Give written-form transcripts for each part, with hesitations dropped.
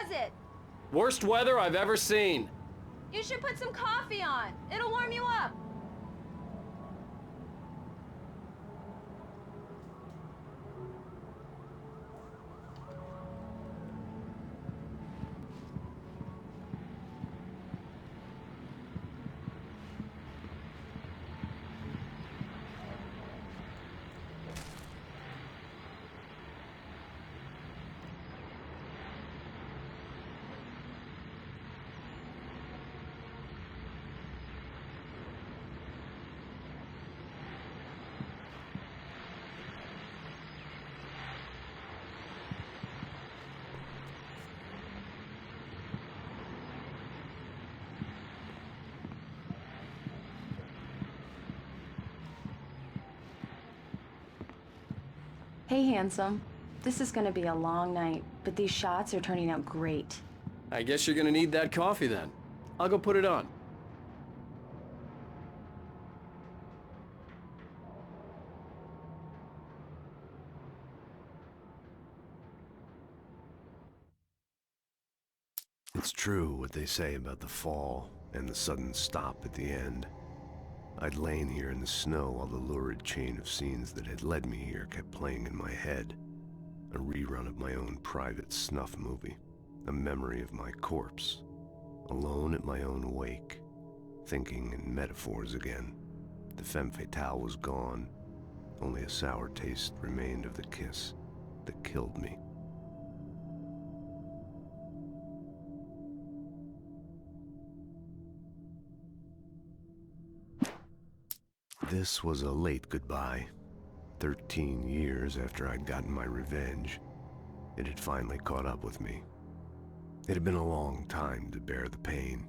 was it? Worst weather I've ever seen. You should put some coffee on. It'll warm you up. Hey, handsome. This is gonna be a long night, but these shots are turning out great. I guess you're gonna need that coffee then. I'll go put it on. It's true what they say about the fall and the sudden stop at the end. I'd lain here in the snow while the lurid chain of scenes that had led me here kept playing in my head. A rerun of my own private snuff movie. A memory of my corpse. Alone at my own wake. Thinking in metaphors again. The femme fatale was gone. Only a sour taste remained of the kiss that killed me. This was a late goodbye. 13 years after I'd gotten my revenge, it had finally caught up with me. It had been a long time to bear the pain.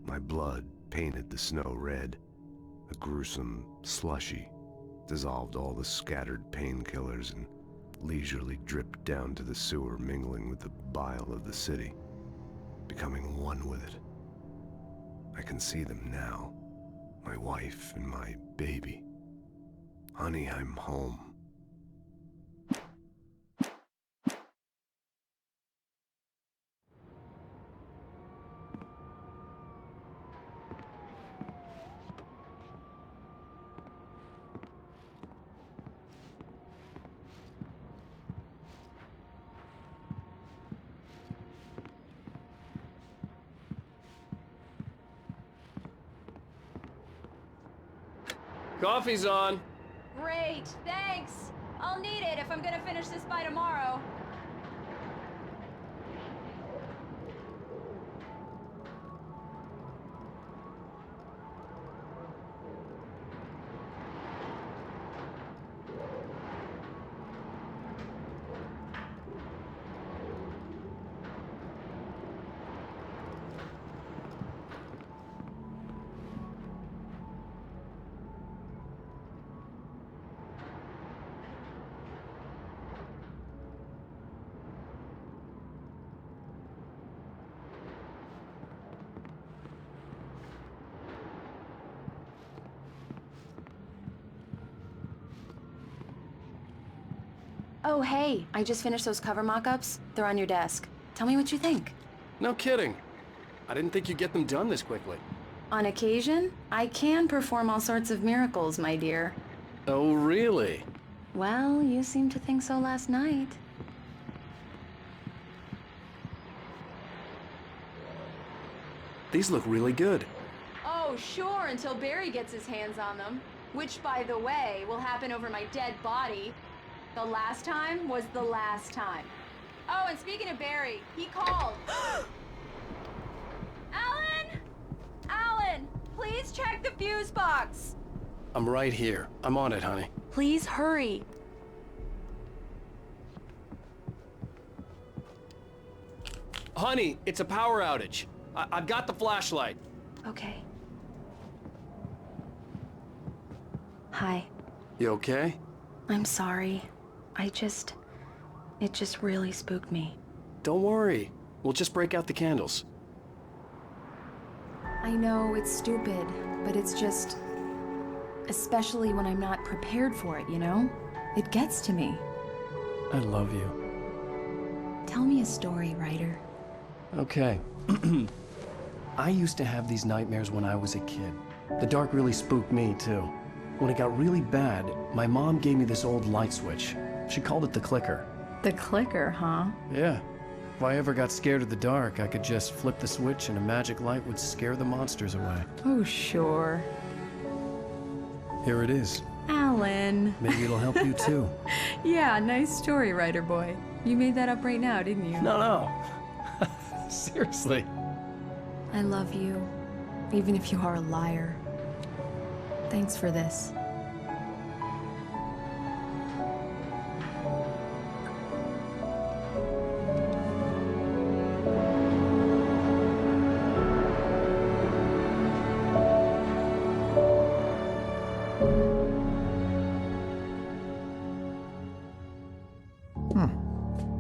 My blood painted the snow red. A gruesome slushy dissolved all the scattered painkillers and leisurely dripped down to the sewer, mingling with the bile of the city, becoming one with it. I can see them now. My wife and my baby. Honey, I'm home. Coffee's on. Great, thanks. I'll need it if I'm gonna finish this by tomorrow. Oh, hey, I just finished those cover mock-ups. They're on your desk. Tell me what you think. No kidding. I didn't think you'd get them done this quickly. On occasion, I can perform all sorts of miracles, my dear. Oh, really? Well, you seemed to think so last night. These look really good. Oh, sure, until Barry gets his hands on them. Which, by the way, will happen over my dead body. The last time was the last time. Oh, and speaking of Barry, he called. Alan! Alan, please check the fuse box. I'm right here. I'm on it, honey. Please hurry. Honey, it's a power outage. I've got the flashlight. Okay. Hi. You okay? I'm sorry. It just really spooked me. Don't worry. We'll just break out the candles. I know it's stupid, but it's just... especially when I'm not prepared for it, you know? It gets to me. I love you. Tell me a story, writer. Okay. I used to have these nightmares when I was a kid. The dark really spooked me, too. When it got really bad, my mom gave me this old light switch. She called it the clicker. The clicker, huh? Yeah. If I ever got scared of the dark, I could just flip the switch and a magic light would scare the monsters away. Oh, sure. Here it is. Alan. Maybe it'll help you, too. Yeah, nice story, writer boy. You made that up right now, didn't you? No. Seriously. I love you, even if you are a liar. Thanks for this.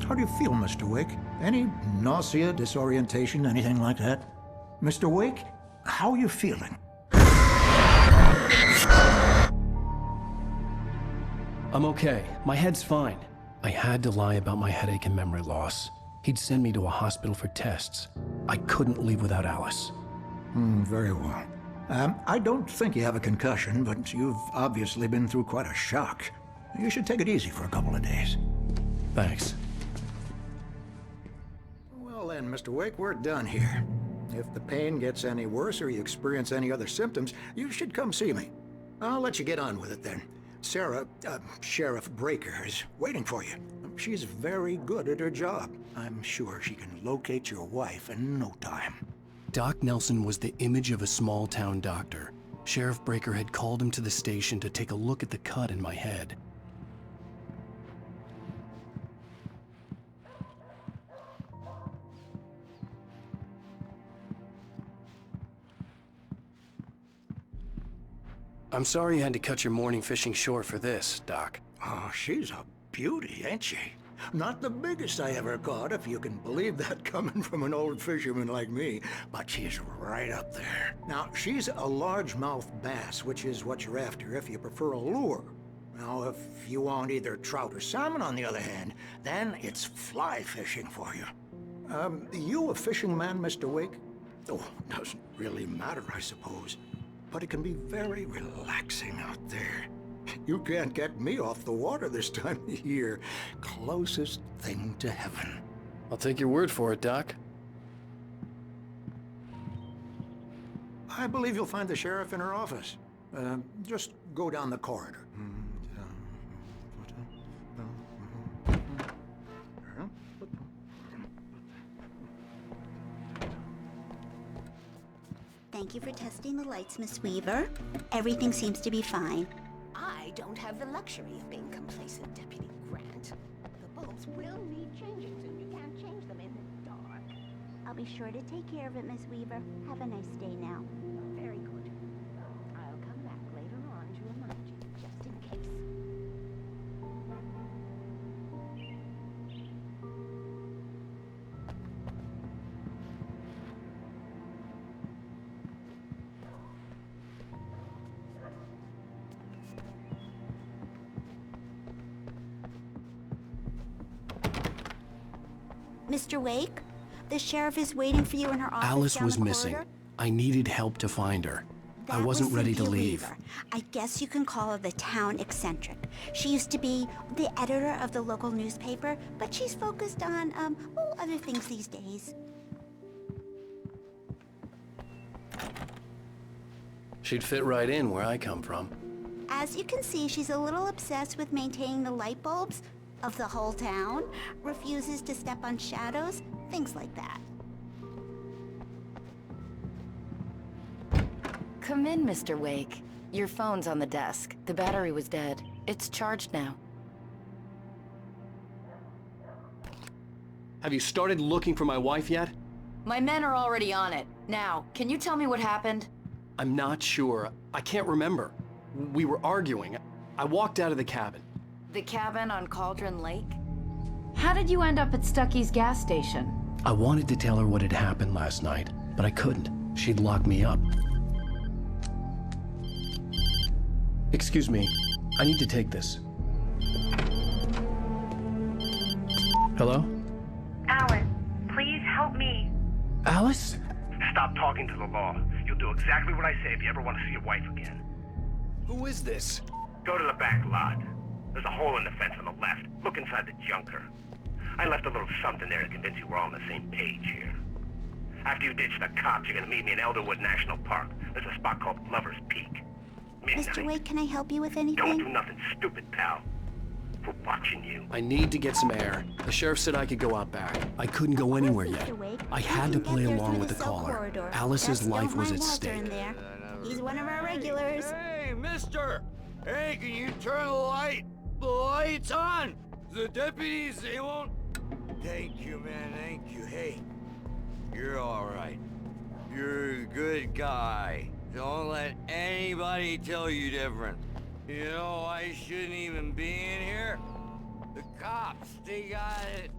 How do you feel, Mr. Wake? Any nausea, disorientation, anything like that? Mr. Wake, how are you feeling? I'm okay. My head's fine. I had to lie about my headache and memory loss. He'd send me to a hospital for tests. I couldn't leave without Alice. Very well. I don't think you have a concussion, but you've obviously been through quite a shock. You should take it easy for a couple of days. Thanks. Well then, Mr. Wake, we're done here. If the pain gets any worse or you experience any other symptoms, you should come see me. I'll let you get on with it then. Sarah, Sheriff Breaker, is waiting for you. She's very good at her job. I'm sure she can locate your wife in no time. Doc Nelson was the image of a small-town doctor. Sheriff Breaker had called him to the station to take a look at the cut in my head. I'm sorry you had to cut your morning fishing short for this, Doc. Oh, she's a beauty, ain't she? Not the biggest I ever caught, if you can believe that coming from an old fisherman like me, but she's right up there. Now, she's a largemouth bass, which is what you're after if you prefer a lure. Now, if you want either trout or salmon, on the other hand, then it's fly fishing for you. You a fishing man, Mr. Wake? Oh, doesn't really matter, I suppose. But it can be very relaxing out there. You can't get me off the water this time of year. Closest thing to heaven. I'll take your word for it, Doc. I believe you'll find the sheriff in her office. Just go down the corridor. Thank you for testing the lights, Miss Weaver. Everything seems to be fine. I don't have the luxury of being complacent, Deputy Grant. The bulbs will need changing soon. You can't change them in the dark. I'll be sure to take care of it, Miss Weaver. Have a nice day now. Very good. I'll come back later on to remind you, just in case. Mr. Wake, the sheriff is waiting for you in her office. Alice down was the missing. corridor. I needed help to find her. I That wasn't was ready to Cynthia leave. Weaver. I guess you can call her the town eccentric. She used to be the editor of the local newspaper, but she's focused on, other things these days. She'd fit right in where I come from. As you can see, she's a little obsessed with maintaining the light bulbs of the whole town, refuses to step on shadows, things like that. Come in, Mr. Wake. Your phone's on the desk. The battery was dead. It's charged now. Have you started looking for my wife yet? My men are already on it. Now, can you tell me what happened? I'm not sure. I can't remember. We were arguing. I walked out of the cabin. The cabin on Cauldron Lake? How did you end up at Stucky's gas station? I wanted to tell her what had happened last night, but I couldn't. She'd lock me up. Excuse me. I need to take this. Hello? Alan, please help me. Alice? Stop talking to the law. You'll do exactly what I say if you ever want to see your wife again. Who is this? Go to the back lot. There's a hole in the fence on the left. Look inside the junker. I left a little something there to convince you we're all on the same page here. After you ditch the cops, you're gonna meet me in Elderwood National Park. There's a spot called Lover's Peak. Midnight. Mr. Wake, can I help you with anything? Don't do nothing stupid, pal. We're watching you. I need to get some air. The sheriff said I could go out back. I couldn't go anywhere yet. I had to play along with the caller. Alice's life was at stake. He's one of our regulars. Hey, mister! Hey, can you turn the lights on? The deputies, they won't... Thank you, man, thank you. Hey, you're all right. You're a good guy. Don't let anybody tell you different. You know, I shouldn't even be in here. The cops, they got it.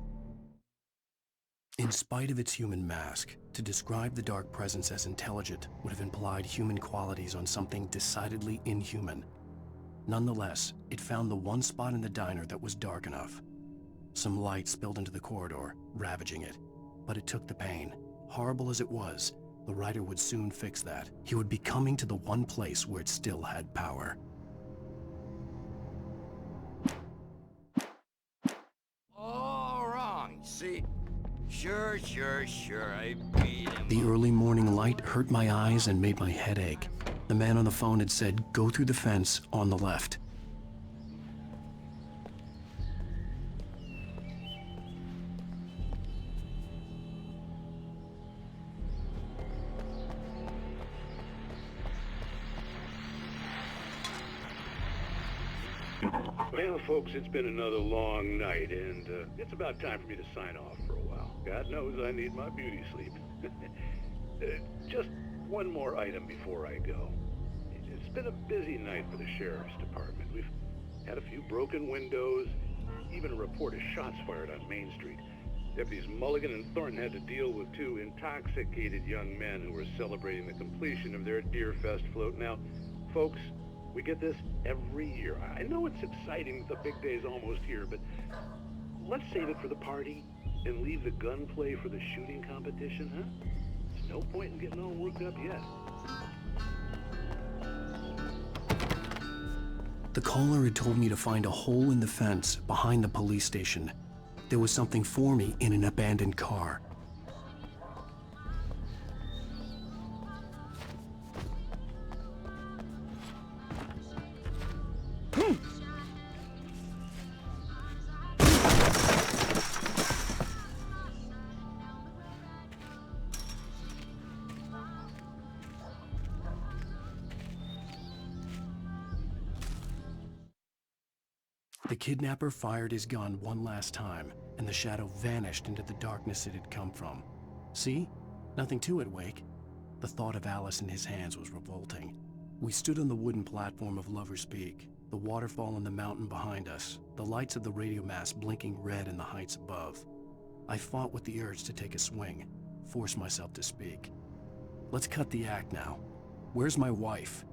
In spite of its human mask, to describe the dark presence as intelligent would have implied human qualities on something decidedly inhuman. Nonetheless, it found the one spot in the diner that was dark enough. Some light spilled into the corridor, ravaging it. But it took the pain. Horrible as it was, the writer would soon fix that. He would be coming to the one place where it still had power. All wrong, see? Sure, I beat him. The early morning light hurt my eyes and made my head ache. The man on the phone had said, "Go through the fence on the left." Well, folks, it's been another long night, and it's about time for me to sign off for a while. God knows I need my beauty sleep. Just one more item before I go. It's been a busy night for the sheriff's department. We've had a few broken windows, even a report of shots fired on Main Street. Deputies Mulligan and Thornton had to deal with two intoxicated young men who were celebrating the completion of their Deerfest float. Now, folks, we get this every year. I know it's exciting, the big day's almost here, but let's save it for the party and leave the gunplay for the shooting competition, huh? There's no point in getting all worked up yet. The caller had told me to find a hole in the fence behind the police station. There was something for me in an abandoned car. The kidnapper fired his gun one last time, and the shadow vanished into the darkness it had come from. See? Nothing to it, Wake. The thought of Alice in his hands was revolting. We stood on the wooden platform of Lover's Peak, the waterfall and the mountain behind us, the lights of the radio mast blinking red in the heights above. I fought with the urge to take a swing, force myself to speak. Let's cut the act now. Where's my wife?